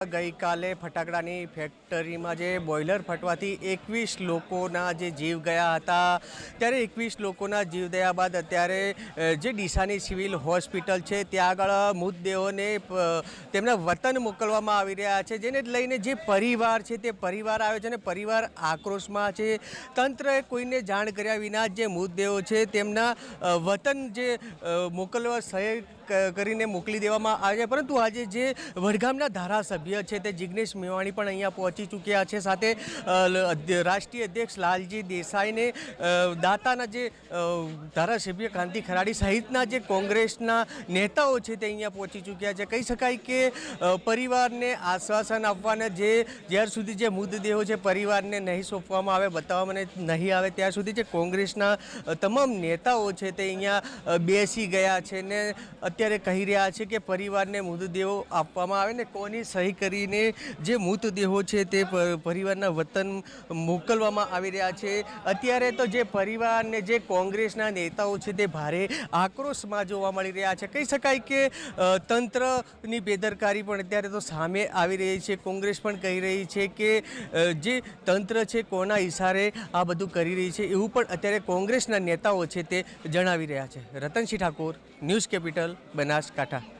गई काले फटाकडानी फैक्टरी में जे बॉयलर फटवाथी 21 लोकोना जे जीव गया था त्यारे 21 लोकोना जीव दया बाद अत्यारे जे डीसानी सिविल हॉस्पिटल है त्या आगळ मृतदेहोने तेमना वतन मोकलवामां आवी रह्या छे, जेने लईने जे परिवार है ते परिवार आव्यो छे अने परिवार आक्रोशमां छे। तंत्रए कोईने जाण कर्या विना जे मृतदेहो छे तेमना वतन जे मोकलवा सही કરીને મોકલી દેવામાં આવ્યા, પરંતુ આજે જે વડગામના ધારાસભ્ય છે તે જિગ્નેશ મેવાણી પણ અહીંયા પહોંચી ચૂક્યા છે, સાથે રાષ્ટ્રીય અધ્યક્ષ લાલજી દેસાઈને દાતાના જે ધારાસભ્ય કાંતિ ખરાડી સહિતના જે કોંગ્રેસના નેતાઓ છે તે અહીંયા પહોંચી ચૂક્યા છે। કહી શકાય કે પરિવારને આશ્વાસન આપવાના જે જ્યાર સુધી જે મૃતદેહો છે પરિવારને નહીં સોંપવામાં આવે, બતાવવામાં નહીં આવે ત્યાં સુધી જે કોંગ્રેસના તમામ નેતાઓ છે તે અહીંયા બેસી ગયા છે ને અત્યારે કહી રહ્યા છે કે પરિવારને મૃતદેહો આપવામાં આવે ને કોની સહી કરીને જે મૃતદેહો છે તે પરિવારના વતન મોકલવામાં આવી રહ્યા છે। અત્યારે તો જે પરિવારને જે કોંગ્રેસના નેતાઓ છે તે ભારે આક્રોશમાં જોવા મળી રહ્યા છે। કહી શકાય કે તંત્રની બેદરકારી પણ અત્યારે તો સામે આવી રહી છે। કોંગ્રેસ પણ કહી રહી છે કે જે તંત્ર છે કોના ઇશારે આ બધું કરી રહી છે એવું પણ અત્યારે કોંગ્રેસના નેતાઓ છે તે જણાવી રહ્યા છે। Ratansinh Thakor, news capital, Banaskantha.